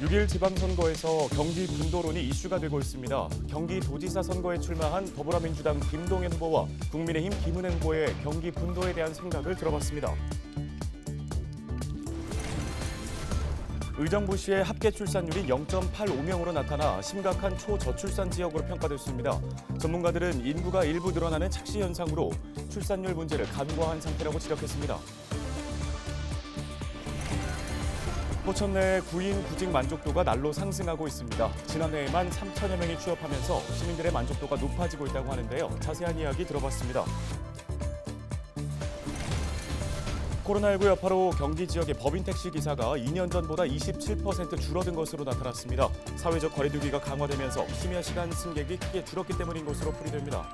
6일 지방선거에서 경기 분도론이 이슈가 되고 있습니다. 경기도지사 선거에 출마한 더불어민주당 김동연 후보와 국민의힘 김은혜 후보의 경기 분도에 대한 생각을 들어봤습니다. 의정부시의 합계 출산율이 0.85명으로 나타나 심각한 초저출산 지역으로 평가됐습니다. 전문가들은 인구가 일부 늘어나는 착시 현상으로 출산율 문제를 간과한 상태라고 지적했습니다. 포천 내 구인 구직 만족도가 날로 상승하고 있습니다. 지난해에만 3천여 명이 취업하면서 시민들의 만족도가 높아지고 있다고 하는데요. 자세한 이야기 들어봤습니다. 코로나19 여파로 경기 지역의 법인 택시 기사가 2년 전보다 27% 줄어든 것으로 나타났습니다. 사회적 거리두기가 강화되면서 심야 시간 승객이 크게 줄었기 때문인 것으로 풀이됩니다.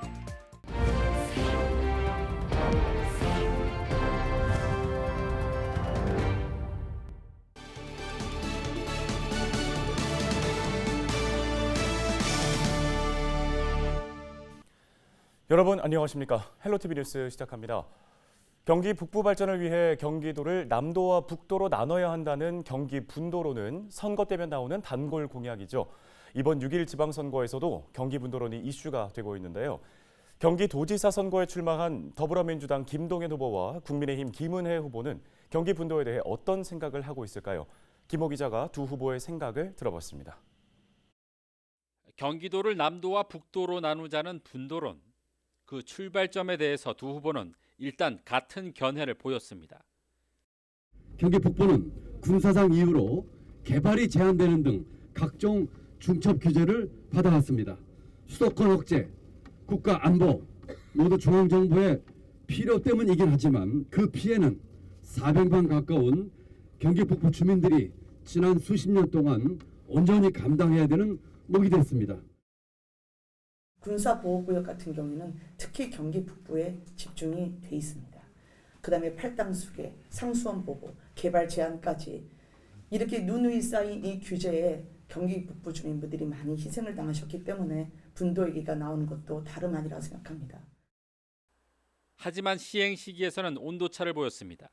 여러분 안녕하십니까? 헬로티비 뉴스 시작합니다. 경기 북부 발전을 위해 경기도를 남도와 북도로 나눠야 한다는 경기 분도론은 선거 때면 나오는 단골 공약이죠. 이번 6일 지방선거에서도 경기 분도론이 이슈가 되고 있는데요. 경기도지사 선거에 출마한 더불어민주당 김동연 후보와 국민의힘 김은혜 후보는 경기 분도에 대해 어떤 생각을 하고 있을까요? 김호 기자가 두 후보의 생각을 들어봤습니다. 경기도를 남도와 북도로 나누자는 분도론. 그 출발점에 대해서 두 후보는 일단 같은 견해를 보였습니다. 경기 북부는 군사상 이유로 개발이 제한되는 등 각종 중첩 규제를 받아왔습니다. 수도권 억제, 국가 안보 모두 중앙정부의 필요 때문이긴 하지만 그 피해는 400만 가까운 경기 북부 주민들이 지난 수십 년 동안 온전히 감당해야 되는 몫이 됐습니다. 군사보호구역 같은 경우에는 특히 경기 북부에 집중이 돼 있습니다. 그다음에 팔당수계, 상수원 보호, 개발 제한까지 이렇게 누누이 쌓인 이 규제에 경기 북부 주민분들이 많이 희생을 당하셨기 때문에 분도 얘기가 나오는 것도 다름 아니라 생각합니다. 하지만 시행 시기에서는 온도차를 보였습니다.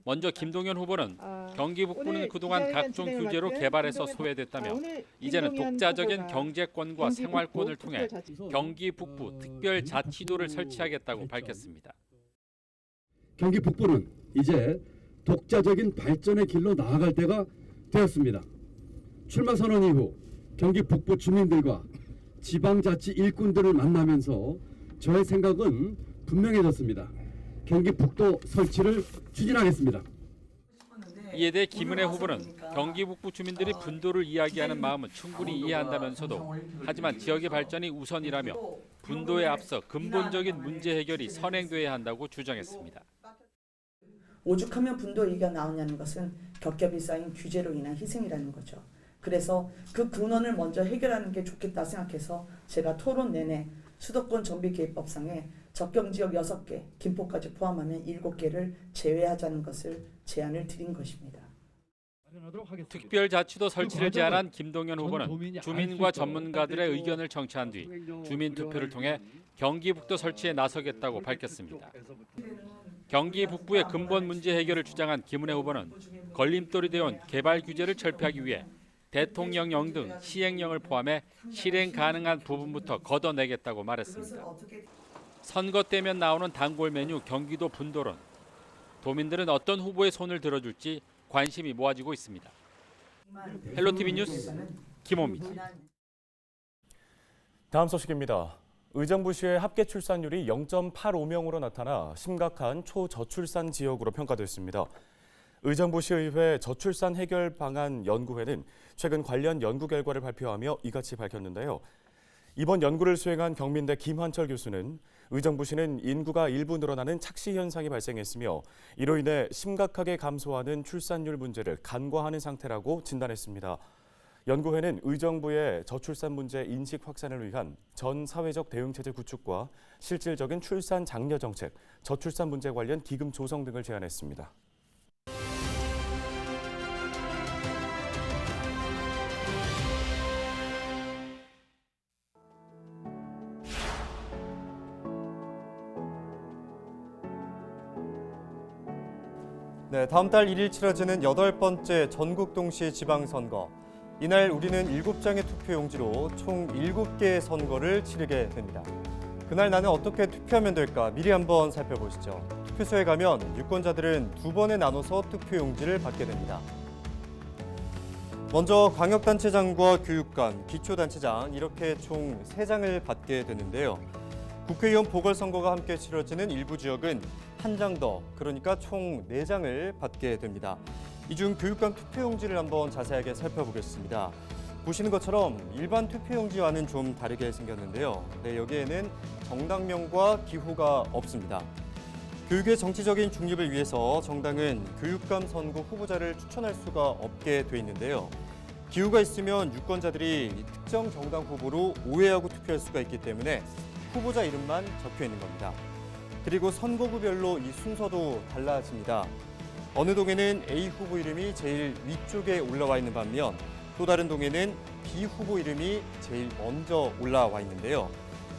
먼저 김동연 후보는 경기 북부는 그동안 각종 규제로 개발해서 소외됐다며 이제는 독자적인 경제권과 생활권을 통해 경기 북부 특별자치도를 설치하겠다고 밝혔습니다. 경기 북부는 이제 독자적인 발전의 길로 나아갈 때가 되었습니다. 출마 선언 이후 경기 북부 주민들과 지방자치 일꾼들을 만나면서 저의 생각은 분명해졌습니다. 경기 북도 설치를 추진하겠습니다. 이에 대해 김은혜 후보는 경기 북부 주민들이 분도를 이야기하는 마음은 충분히 이해한다면서도 하지만 지역의 발전이 우선이라며 분도에 앞서 근본적인 문제 해결이 선행돼야 한다고 주장했습니다. 오죽하면 분도 얘기가 나오냐는 것은 겹겹이 쌓인 규제로 인한 희생이라는 거죠. 그래서 그 근원을 먼저 해결하는 게 좋겠다 생각해서 제가 토론 내내 수도권 정비계획법상에 적경지역 6개, 김포까지 포함하면 7개를 제외하자는 것을 제안을 드린 것입니다. 특별자치도 설치를 제안한 김동연 후보는 주민과 전문가들의 의견을 청취한 뒤 주민투표를 통해 경기 북도 설치에 나서겠다고 밝혔습니다. 경기 북부의 근본 문제 해결을 주장한 김은혜 후보는 걸림돌이 되어온 개발 규제를 철폐하기 위해 대통령령 등 시행령을 포함해 실행 가능한 부분부터 걷어내겠다고 말했습니다. 선거 때면 나오는 단골 메뉴 경기도 분도론. 도민들은 어떤 후보의 손을 들어줄지 관심이 모아지고 있습니다. 헬로티비 뉴스 김호입니다. 다음 소식입니다. 의정부시의 합계 출산율이 0.85명으로 나타나 심각한 초저출산 지역으로 평가됐습니다. 의정부시의회 저출산 해결 방안 연구회는 최근 관련 연구 결과를 발표하며 이같이 밝혔는데요. 이번 연구를 수행한 경민대 김환철 교수는 의정부시는 인구가 일부 늘어나는 착시 현상이 발생했으며 이로 인해 심각하게 감소하는 출산율 문제를 간과하는 상태라고 진단했습니다. 연구회는 의정부의 저출산 문제 인식 확산을 위한 전 사회적 대응체제 구축과 실질적인 출산 장려 정책, 저출산 문제 관련 기금 조성 등을 제안했습니다. 네, 다음 달 1일 치러지는 8번째 전국 동시 지방선거. 이날 우리는 7장의 투표용지로 총 7개의 선거를 치르게 됩니다. 그날 나는 어떻게 투표하면 될까 미리 한번 살펴보시죠. 투표소에 가면 유권자들은 2번에 나눠서 투표용지를 받게 됩니다. 먼저 광역단체장과 교육감, 기초단체장 이렇게 총 3장을 받게 되는데요. 국회의원 보궐선거가 함께 치러지는 일부 지역은 한 장 더, 그러니까 총 4장을 받게 됩니다. 이 중 교육감 투표용지를 한번 자세하게 살펴보겠습니다. 보시는 것처럼 일반 투표용지와는 좀 다르게 생겼는데요. 여기에는 정당명과 기호가 없습니다. 교육의 정치적인 중립을 위해서 정당은 교육감 선거 후보자를 추천할 수가 없게 돼 있는데요. 기호가 있으면 유권자들이 특정 정당 후보로 오해하고 투표할 수가 있기 때문에 후보자 이름만 적혀 있는 겁니다. 그리고 선거구별로 이 순서도 달라집니다. 어느 동에는 A 후보 이름이 제일 위쪽에 올라와 있는 반면 또 다른 동에는 B 후보 이름이 제일 먼저 올라와 있는데요.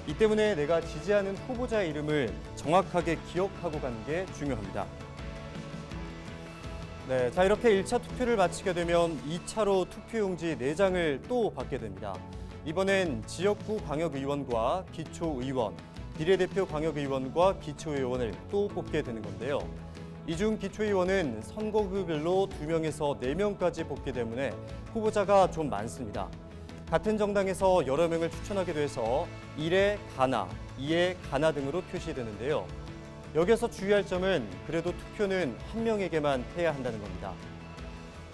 이 때문에 내가 지지하는 후보자의 이름을 정확하게 기억하고 가는 게 중요합니다. 자, 이렇게 1차 투표를 마치게 되면 2차로 투표용지 4장을 또 받게 됩니다. 이번엔 지역구 광역의원과 기초의원, 비례대표 광역의원과 기초의원을 또 뽑게 되는 건데요. 이 중 기초의원은 선거구별로 2명에서 4명까지 뽑기 때문에 후보자가 좀 많습니다. 같은 정당에서 여러 명을 추천하게 돼서 1에 가나, 2에 가나 등으로 표시되는데요. 여기서 주의할 점은 그래도 투표는 한 명에게만 해야 한다는 겁니다.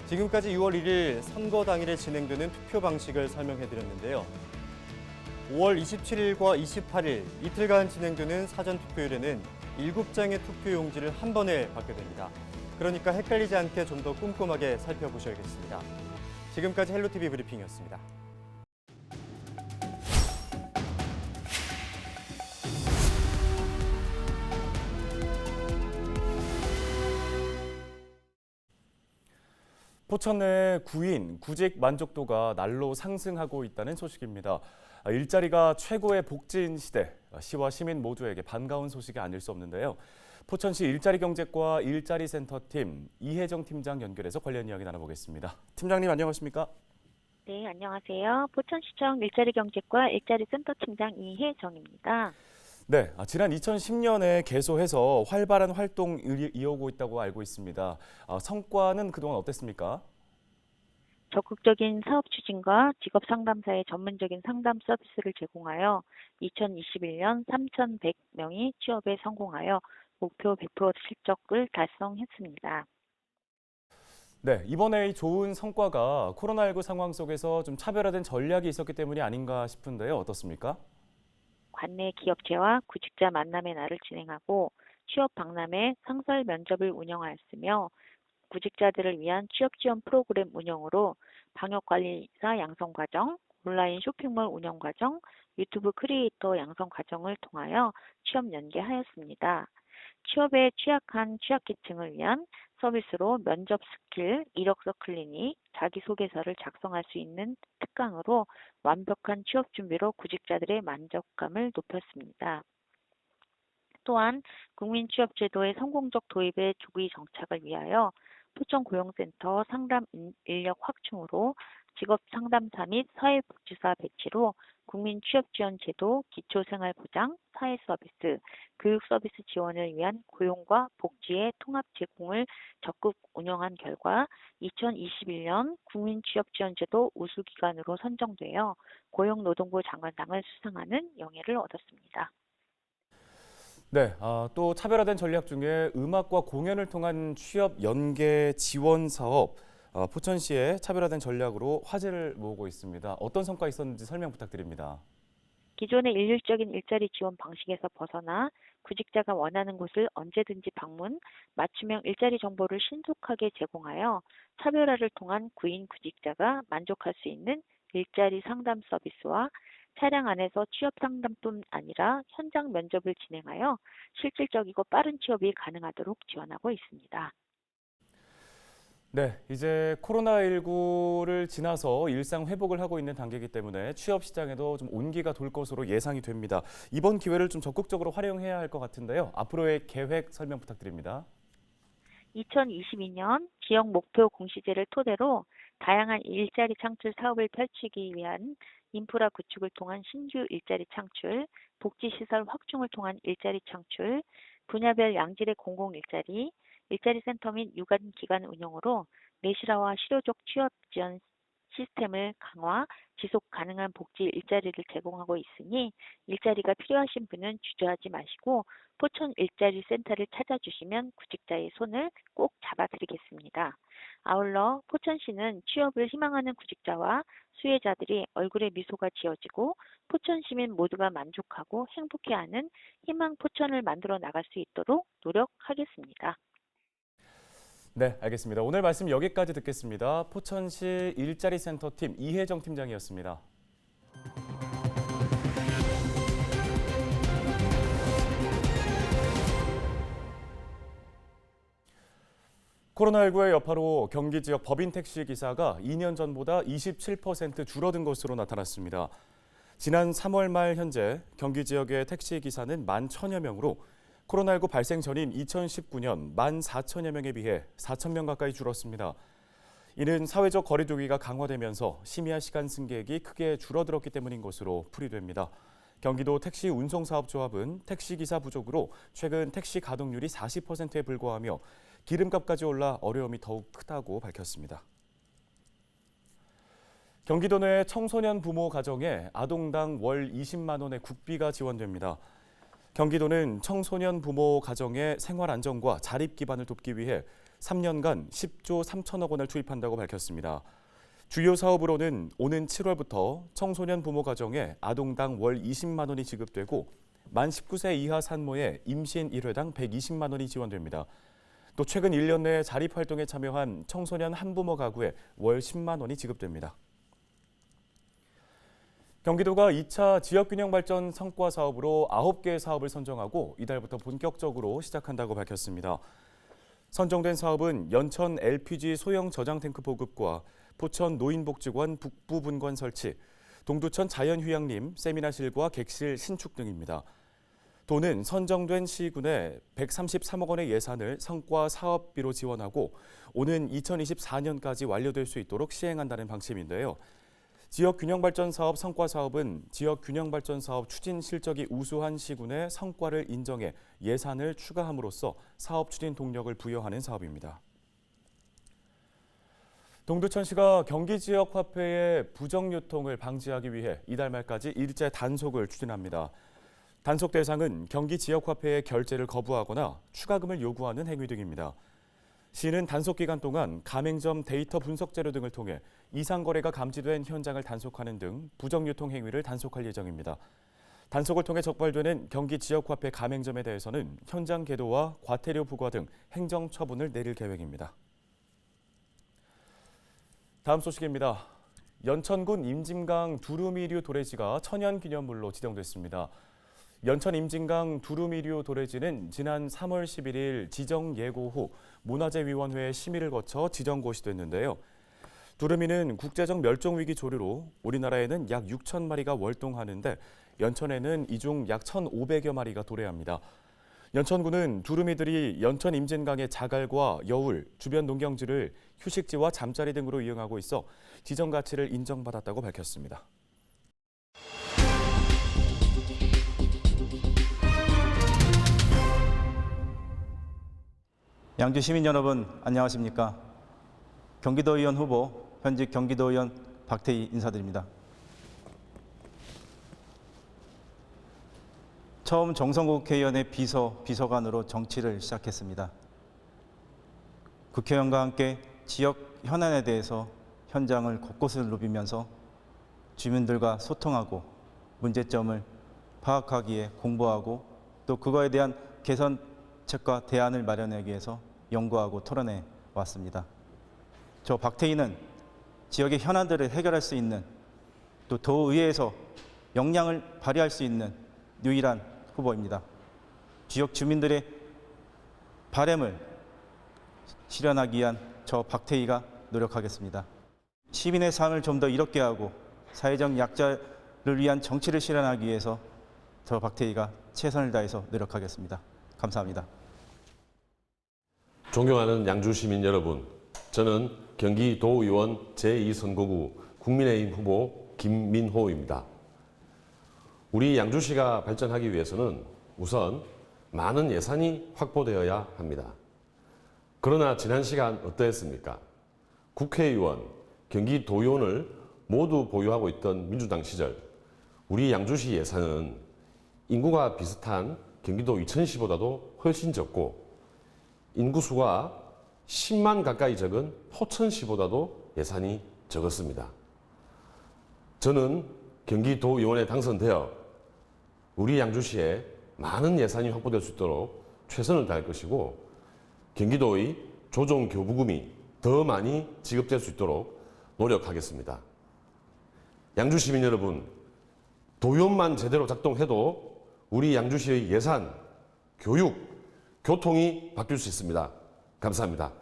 지금까지 6월 1일 선거 당일에 진행되는 투표 방식을 설명해드렸는데요. 5월 27일과 28일 이틀간 진행되는 사전투표일에는 7장의 투표용지를 한 번에 받게 됩니다. 그러니까 헷갈리지 않게 좀 더 꼼꼼하게 살펴보셔야겠습니다. 지금까지 헬로티비 브리핑이었습니다. 포천 내 구인, 구직 만족도가 날로 상승하고 있다는 소식입니다. 일자리가 최고의 복지인 시대, 시와 시민 모두에게 반가운 소식이 아닐 수 없는데요. 포천시 일자리경제과 일자리센터팀 이혜정 팀장 연결해서 관련 이야기 나눠보겠습니다. 팀장님 안녕하십니까? 네, 안녕하세요. 포천시청 일자리경제과 일자리센터팀장 이혜정입니다. 네, 지난 2010년에 개소해서 활발한 활동을 이어오고 있다고 알고 있습니다. 성과는 그동안 어땠습니까? 적극적인 사업 추진과 직업 상담사의 전문적인 상담 서비스를 제공하여 2021년 3,100명이 취업에 성공하여 목표 100% 실적을 달성했습니다. 네, 이번에 이 좋은 성과가 코로나19 상황 속에서 좀 차별화된 전략이 있었기 때문이 아닌가 싶은데요. 어떻습니까? 관내 기업체와 구직자 만남의 날을 진행하고 취업 박람회 상설 면접을 운영하였으며 구직자들을 위한 취업 지원 프로그램 운영으로 방역관리사 양성과정, 온라인 쇼핑몰 운영과정, 유튜브 크리에이터 양성과정을 통하여 취업 연계하였습니다. 취업에 취약한 취약계층을 위한 서비스로 면접 스킬, 이력서 클리닉, 자기소개서를 작성할 수 있는 특강으로 완벽한 취업 준비로 구직자들의 만족감을 높였습니다. 또한 국민취업제도의 성공적 도입에 조기 정착을 위하여 포천고용센터 상담 인력 확충으로 직업상담사 및 사회복지사 배치로 국민취업지원제도, 기초생활보장, 사회서비스, 교육서비스 지원을 위한 고용과 복지의 통합 제공을 적극 운영한 결과 2021년 국민취업지원제도 우수기관으로 선정되어 고용노동부 장관상을 수상하는 영예를 얻었습니다. 네, 또 차별화된 전략 중에 음악과 공연을 통한 취업 연계 지원 사업, 포천시의 차별화된 전략으로 화제를 모으고 있습니다. 어떤 성과 있었는지 설명 부탁드립니다. 기존의 일률적인 일자리 지원 방식에서 벗어나 구직자가 원하는 곳을 언제든지 방문, 맞춤형 일자리 정보를 신속하게 제공하여 차별화를 통한 구인 구직자가 만족할 수 있는 일자리 상담 서비스와 차량 안에서 취업 상담뿐 아니라 현장 면접을 진행하여 실질적이고 빠른 취업이 가능하도록 지원하고 있습니다. 네, 이제 코로나19를 지나서 일상 회복을 하고 있는 단계이기 때문에 취업 시장에도 좀 온기가 돌 것으로 예상이 됩니다. 이번 기회를 좀 적극적으로 활용해야 할 것 같은데요. 앞으로의 계획 설명 부탁드립니다. 2022년 지역 목표 공시제를 토대로 다양한 일자리 창출 사업을 펼치기 위한 인프라 구축을 통한 신규 일자리 창출, 복지시설 확충을 통한 일자리 창출, 분야별 양질의 공공 일자리 센터 및 유관기관 운영으로 내실화와 실효적 취업 지원 시스템을 강화, 지속 가능한 복지 일자리를 제공하고 있으니 일자리가 필요하신 분은 주저하지 마시고 포천 일자리 센터를 찾아주시면 구직자의 손을 꼭 잡아드리겠습니다. 아울러 포천시는 취업을 희망하는 구직자와 수혜자들이 얼굴에 미소가 지어지고 포천 시민 모두가 만족하고 행복해하는 희망 포천을 만들어 나갈 수 있도록 노력하겠습니다. 네, 알겠습니다. 오늘 말씀 여기까지 듣겠습니다. 포천시 일자리센터팀 이혜정 팀장이었습니다. 코로나19의 여파로 경기 지역 법인 택시 기사가 2년 전보다 27% 줄어든 것으로 나타났습니다. 지난 3월 말 현재 경기 지역의 택시 기사는 11,000여 명으로 코로나19 발생 전인 2019년 14,000여 명에 비해 4,000명 가까이 줄었습니다. 이는 사회적 거리 두기가 강화되면서 심야 시간 승객이 크게 줄어들었기 때문인 것으로 풀이됩니다. 경기도 택시 운송사업조합은 택시기사 부족으로 최근 택시 가동률이 40%에 불과하며 기름값까지 올라 어려움이 더욱 크다고 밝혔습니다. 경기도 내 청소년 부모 가정에 아동당 월 20만 원의 국비가 지원됩니다. 경기도는 청소년 부모 가정의 생활 안정과 자립 기반을 돕기 위해 3년간 10조 3천억 원을 투입한다고 밝혔습니다. 주요 사업으로는 오는 7월부터 청소년 부모 가정에 아동당 월 20만 원이 지급되고 만 19세 이하 산모의 임신 1회당 120만 원이 지원됩니다. 또 최근 1년 내에 자립 활동에 참여한 청소년 한부모 가구에 월 10만 원이 지급됩니다. 경기도가 2차 지역균형발전 성과 사업으로 9개의 사업을 선정하고 이달부터 본격적으로 시작한다고 밝혔습니다. 선정된 사업은 연천 LPG 소형 저장 탱크 보급과 포천 노인복지관 북부 분관 설치, 동두천 자연휴양림 세미나실과 객실 신축 등입니다. 도는 선정된 시군에 133억 원의 예산을 성과 사업비로 지원하고 오는 2024년까지 완료될 수 있도록 시행한다는 방침인데요. 지역균형발전사업 성과사업은 지역균형발전사업 추진 실적이 우수한 시군의 성과를 인정해 예산을 추가함으로써 사업 추진 동력을 부여하는 사업입니다. 동두천시가 경기지역 화폐의 부정유통을 방지하기 위해 이달 말까지 일제 단속을 추진합니다. 단속 대상은 경기지역화폐의 결제를 거부하거나 추가금을 요구하는 행위 등입니다. 시는 단속 기간 동안 가맹점 데이터 분석 자료 등을 통해 이상 거래가 감지된 현장을 단속하는 등 부정유통 행위를 단속할 예정입니다. 단속을 통해 적발되는 경기 지역화폐 가맹점에 대해서는 현장 계도와 과태료 부과 등 행정 처분을 내릴 계획입니다. 다음 소식입니다. 연천군 임진강 두루미류 도래지가 천연기념물로 지정됐습니다. 연천 임진강 두루미류 도래지는 지난 3월 11일 지정 예고 후 문화재위원회의 심의를 거쳐 지정 곳이 됐는데요. 두루미는 국제적 멸종위기 조류로 우리나라에는 약 6천 마리가 월동하는데 연천에는 이 중 약 1,500여 마리가 도래합니다. 연천군은 두루미들이 연천 임진강의 자갈과 여울, 주변 농경지를 휴식지와 잠자리 등으로 이용하고 있어 지정 가치를 인정받았다고 밝혔습니다. 양주 시민 여러분 안녕하십니까? 경기도의원 후보 현직 경기도의원 박태희 인사드립니다. 처음 정성국 국회의원의 비서관으로 정치를 시작했습니다. 국회의원과 함께 지역 현안에 대해서 현장을 곳곳을 누비면서 주민들과 소통하고 문제점을 파악하기에 공부하고 또 그거에 대한 개선책과 대안을 마련하기 위해서 연구하고 토론해 왔습니다. 저 박태희는 지역의 현안들을 해결할 수 있는 또 도의회에서 역량을 발휘할 수 있는 유일한 후보입니다. 지역 주민들의 바람을 실현하기 위한 저 박태희가 노력하겠습니다. 시민의 삶을 좀 더 이롭게 하고 사회적 약자를 위한 정치를 실현하기 위해서 저 박태희가 최선을 다해서 노력하겠습니다. 감사합니다. 존경하는 양주 시민 여러분, 저는 경기도의원 제2선거구 국민의힘 후보 김민호입니다. 우리 양주시가 발전하기 위해서는 우선 많은 예산이 확보되어야 합니다. 그러나 지난 시간 어떠했습니까? 국회의원, 경기도의원을 모두 보유하고 있던 민주당 시절 우리 양주시 예산은 인구가 비슷한 경기도 이천시보다도 훨씬 적고 인구수가 10만 가까이 적은 포천시보다도 예산이 적었습니다. 저는 경기도의원에 당선되어 우리 양주시에 많은 예산이 확보될 수 있도록 최선을 다할 것이고 경기도의 조정교부금이 더 많이 지급될 수 있도록 노력하겠습니다. 양주 시민 여러분, 도의원만 제대로 작동해도 우리 양주시의 예산, 교육, 교통이 바뀔 수 있습니다. 감사합니다.